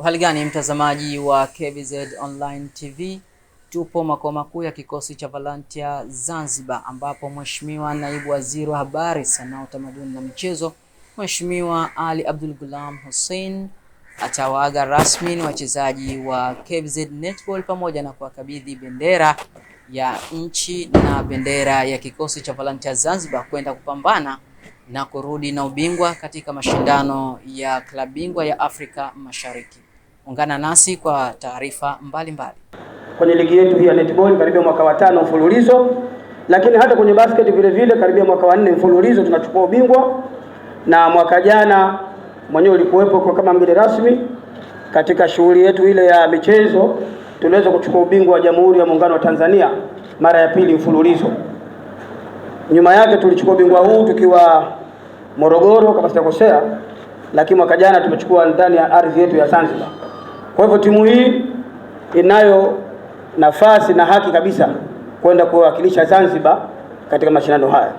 Hali gani mtazamaji wa KBZ Online TV? Tupo makao makuu ya kikosi cha Volunteer Zanzibar, ambapo Mheshimiwa Naibu Waziri wa Habari, Sanaa, Utamaduni na Michezo, Mheshimiwa Ali Abdul Gulam Hussein atawaaga rasmi wachezaji wa KBZ Netball pamoja na kuwakabidhi bendera ya nchi na bendera ya kikosi cha Volunteer Zanzibar kwenda kupambana na kurudi na ubingwa katika mashindano ya klabu bingwa ya Afrika Mashariki. Ungana nasi kwa taarifa mbalimbali. Kwenye ligi yetu hii ya netball karibia mwaka wa 5 mfululizo, lakini hata kwenye basket vile vile karibia mwaka wa 4 mfululizo tunachukua ubingwa, na mwaka jana mwenyewe ulikuwepo kwa kama mgeni rasmi katika shughuli yetu ile ya michezo. Tuliweza kuchukua ubingwa wa Jamhuri ya Muungano wa Tanzania mara ya 2 mfululizo. Nyuma yake tulichukua ubingwa huu tukiwa Morogoro kama sitakosea, lakini mwaka jana tumechukua ndani ya ardhi yetu ya Zanzibar. Kwa hivyo timu hii inayo nafasi na haki kabisa kwenda kuwakilisha Zanzibar katika mashindano haya.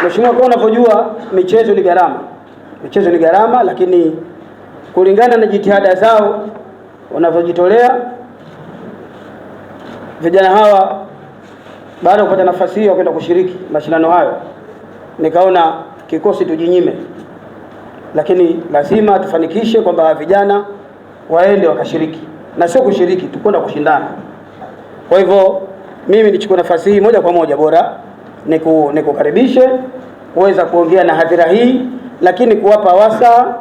Mheshimiwa, kwa unavyojua michezo ni gharama. Michezo ni gharama, lakini kulingana na jitihada zao wanavyojitolea vijana hawa, baada ya kupata nafasi hiyo kwenda kushiriki mashindano hayo, nikaona kikosi tujinyime, lakini lazima tufanikishe kwamba vijana waende wakashiriki, na sio kushiriki tu, kwenda kushindana. Kwa hivyo mimi nichukue nafasi hii moja kwa moja, bora nikukaribishe kuweza kuongea na hadhira hii, lakini kuwapa wasa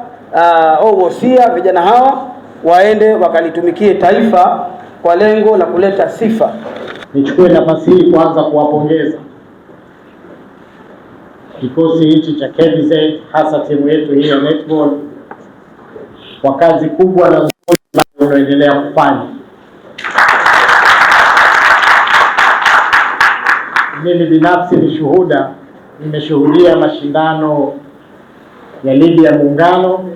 au wosia vijana hawa waende wakalitumikie taifa kwa lengo la kuleta sifa. Nichukue nafasi hii kwanza kuwapongeza kikosi hichi cha KBZ, hasa timu yetu hii ya netball kwa kazi kubwa na nzuri unaoendelea kufanya. Mimi binafsi ni shuhuda, nimeshuhudia mashindano ya ligi ya Muungano,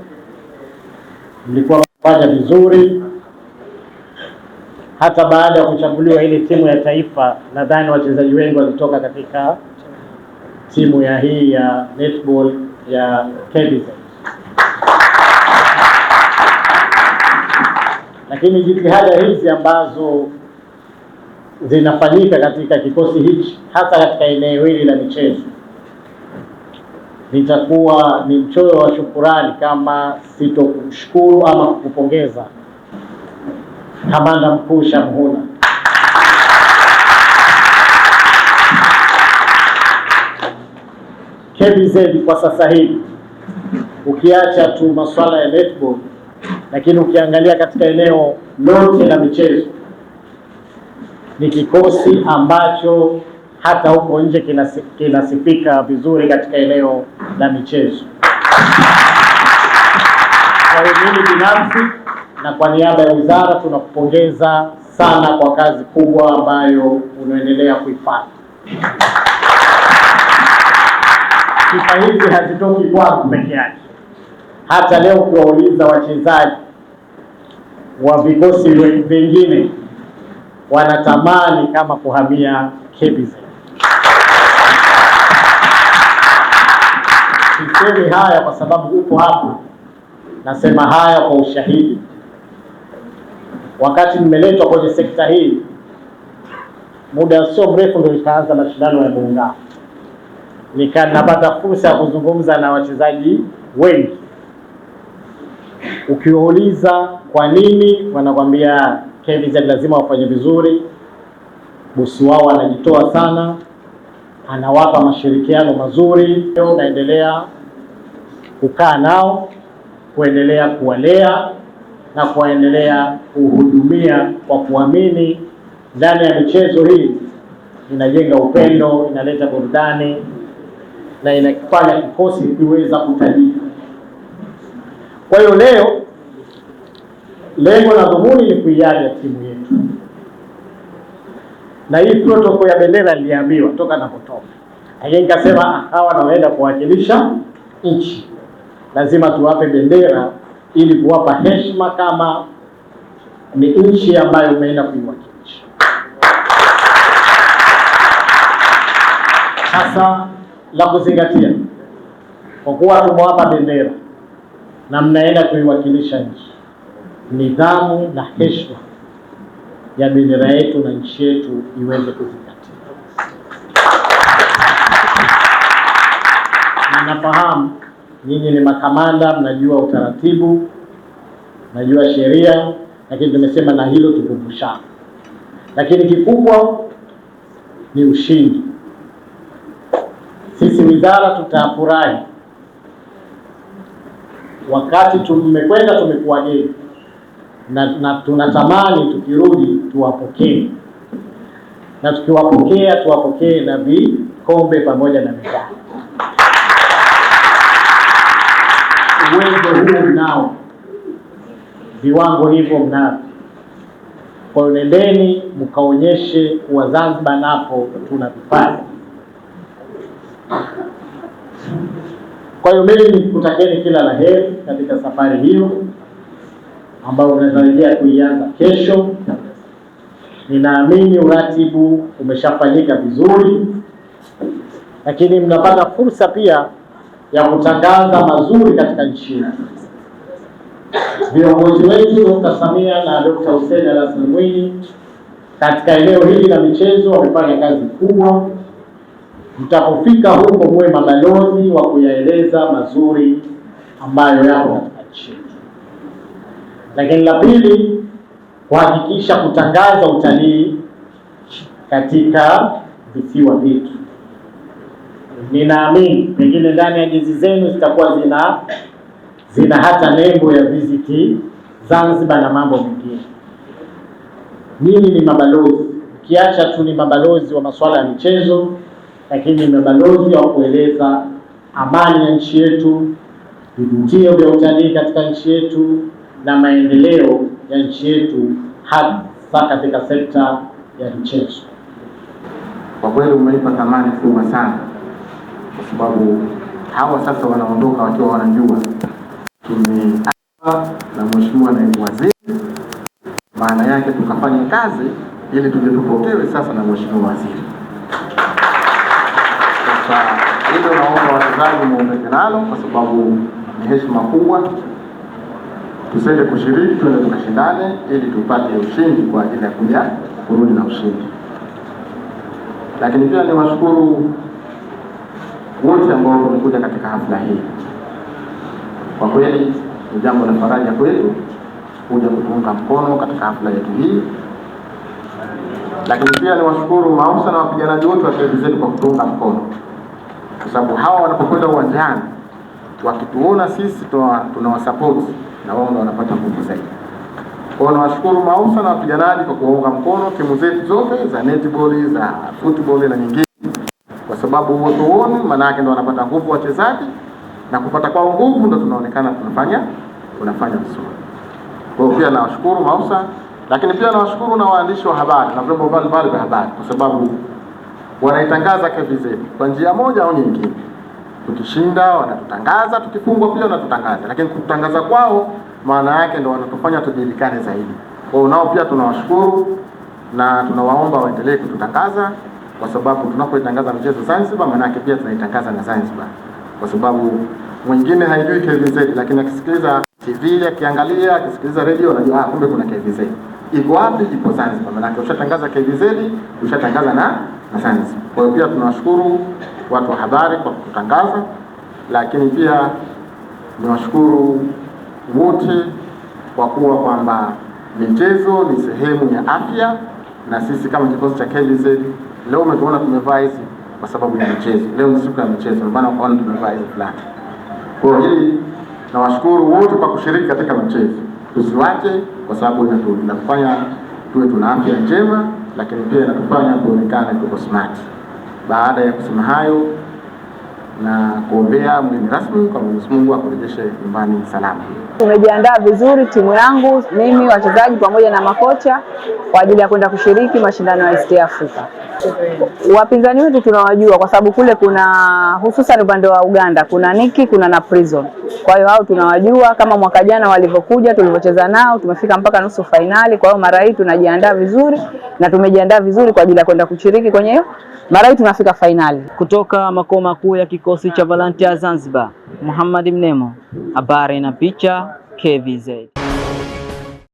mlikuwa mnafanya vizuri. Hata baada ya kuchaguliwa ile timu ya taifa, nadhani wachezaji wengi walitoka katika timu ya hii ya netball ya KBZ. Lakini jitihada hizi ambazo zinafanyika katika kikosi hichi, hasa katika eneo hili la michezo, nitakuwa ni mchoyo wa shukurani kama sitokushukuru ama kukupongeza Kamanda Mkuu Shamhuna. KBZ kwa sasa hivi, ukiacha tu masuala ya netball, lakini ukiangalia katika eneo lote la michezo, ni kikosi ambacho hata huko nje kinasifika vizuri katika eneo la michezo. Kwa hiyo mimi binafsi na kwa niaba ya wizara tunakupongeza sana kwa kazi kubwa ambayo unaendelea kuifanya. Sifa hizi hazitoki kwangu peke yake. Hata leo ukiwauliza wachezaji wa vikosi vingine, wanatamani kama kuhamia KBZ. Sisemi haya kwa sababu upo hapa, nasema haya kwa ushahidi. Wakati nimeletwa kwenye sekta hii, muda sio mrefu ndio ikaanza mashindano ya Muungano, napata fursa ya kuzungumza na wachezaji wengi. Ukiwauliza kwa nini, wanakwambia KBZ lazima wafanye vizuri, bosi wao anajitoa sana, anawapa mashirikiano mazuri. Naendelea kukaa nao, kuendelea kuwalea na kuendelea kuhudumia kwa kuamini ndani ya michezo hii inajenga upendo, inaleta burudani na inafanya kikosi kiweza kutajika. Kwa hiyo leo lengo na dhumuni ni kuiaga timu yetu, na hii protocol ya bendera niliambiwa toka napotoka, lakini nikasema hawa wanaenda kuwakilisha nchi, lazima tuwape bendera ili kuwapa heshima kama ni nchi ambayo umeenda kuiwakilisha. Sasa la kuzingatia kwa kuwa tumewapa bendera na mnaenda kuiwakilisha nchi, nidhamu na heshima ya bendera yetu na nchi yetu iweze kuzingatiwa. Ninafahamu nyinyi ni makamanda, mnajua utaratibu, mnajua sheria, lakini tumesema na hilo tukumbushane. Lakini kikubwa ni ushindi. Sisi wizara tutafurahi wakati tumekwenda, tumekuwageni na tunatamani tukirudi tuwapokee, na tukiwapokea tuwapokee na vikombe pamoja na medali. Uwezo huu mnao, viwango hivyo mnao. Kwa hiyo nendeni mkaonyeshe kuwa Zanzibar napo tunavifanya. Kwa hiyo mimi nikutakeni kila la heri katika safari hiyo ambayo unatarajia kuianza kesho. Ninaamini uratibu umeshafanyika vizuri, lakini mnapata fursa pia ya kutangaza mazuri katika nchi yetu. Viongozi wetu Dr. Samia na Dr. Hussein Ali Hassan Mwinyi katika eneo hili la michezo wamefanya kazi kubwa. Mtapofika huko muwe mabalozi wa kuyaeleza mazuri ambayo yapo katika nchi yetu. Lakini la pili, kuhakikisha kutangaza utalii katika visiwa vyetu. Ninaamini pengine ndani ya jezi zenu zitakuwa zina hata nembo ya Visit Zanzibar na mambo mengine. Nyinyi ni mabalozi, ukiacha tu ni mabalozi wa masuala ya michezo, lakini ni mabalozi wa kueleza amani ya nchi yetu, vivutio vya utalii katika nchi yetu na maendeleo ya nchi yetu hasa katika sekta ya michezo. Kwa kweli umeipa thamani kubwa sana, kwa sababu hawa sasa wanaondoka wakiwa wanajua tumeapa na Mheshimiwa Naibu Waziri, maana yake tukafanya kazi ili tuje tupokewe sasa na Mheshimiwa Waziri. Sasa hilo naomba wachezaji muombe nalo, kwa sababu ni heshima kubwa. Tusende kushiriki, tuende tukashindane ili tupate ushindi kwa ajili ya kuja kurudi na ushindi. Lakini pia niwashukuru wote ambao wamekuja katika hafla hii. Kwa kweli ni jambo la faraja kwetu kuja kutuunga mkono katika hafla yetu hii. Lakini pia niwashukuru maafisa na wapiganaji wote wa KVZ kwa kutuunga mkono, kwa sababu hawa wanapokwenda uwanjani wakituona sisi tunawasupport na wao ndio wanapata nguvu zaidi. Kwa hiyo nawashukuru maafisa na wapiganaji kwa kuunga mkono timu zetu zote za netball, za football na nyingine, kwa sababu wote maana yake ndio wanapata nguvu wachezaji, na kupata kwa nguvu ndio tunaonekana tunafanya vizuri. Kwa hiyo pia nawashukuru maafisa, lakini pia nawashukuru na waandishi wa habari na vyombo mbalimbali vya habari, kwa sababu wanaitangaza KVZ kwa njia moja au nyingine. Tukishinda wanatutangaza, tukifungwa pia wanatutangaza, lakini kutangaza kwao maana yake ndio wanatufanya tujulikane zaidi. Kwa hiyo nao pia tunawashukuru na tunawaomba waendelee kututangaza, kwa sababu tunapoitangaza michezo Zanzibar maana yake pia tunaitangaza na Zanzibar, kwa sababu mwingine haijui KVZ, lakini akisikiliza TV, akiangalia, akisikiliza radio anajua kumbe kuna KVZ. Iko wapi? Ipo Zanzibar. Maana yake ushatangaza KVZ, ushatangaza na Zanzibar. Kwa hiyo pia tunawashukuru watu wa habari kwa kutangaza, lakini pia niwashukuru wote kwa kuwa kwamba michezo ni sehemu ya afya, na sisi kama kikosi cha KVZ leo umetuona tumevaa hizi kwa sababu ya michezo. Leo ni siku ya michezo, ndio maana unaona tumevaa hizi fulani. Kwa hiyo nawashukuru wote kwa kushiriki katika michezo. Tusiwache, kwa sababu inatufanya tuwe tuna afya njema, lakini pia inatufanya tuonekane tuko smart. Baada ya kusema hayo na kuombea mgeni rasmi kwa Mwenyezi Mungu akurejeshe nyumbani salama. Tumejiandaa vizuri, timu yangu, mimi, wachezaji pamoja na makocha kwa ajili ya kwenda kushiriki mashindano ya East Africa. Wapinzani wetu tunawajua kwa sababu kule kuna hususan upande wa Uganda kuna Niki, kuna na Prison. Kwa hiyo hao tunawajua, kama mwaka jana walivyokuja tulivyocheza nao tumefika mpaka nusu finali. Kwa hiyo mara hii tunajiandaa vizuri na tumejiandaa vizuri kwa ajili ya kwenda kushiriki kwenye mara hii tunafika finali. Kutoka makao makuu ya kikosi cha Volunteer Zanzibar, Muhammad Mnemo, habari na picha KVZ.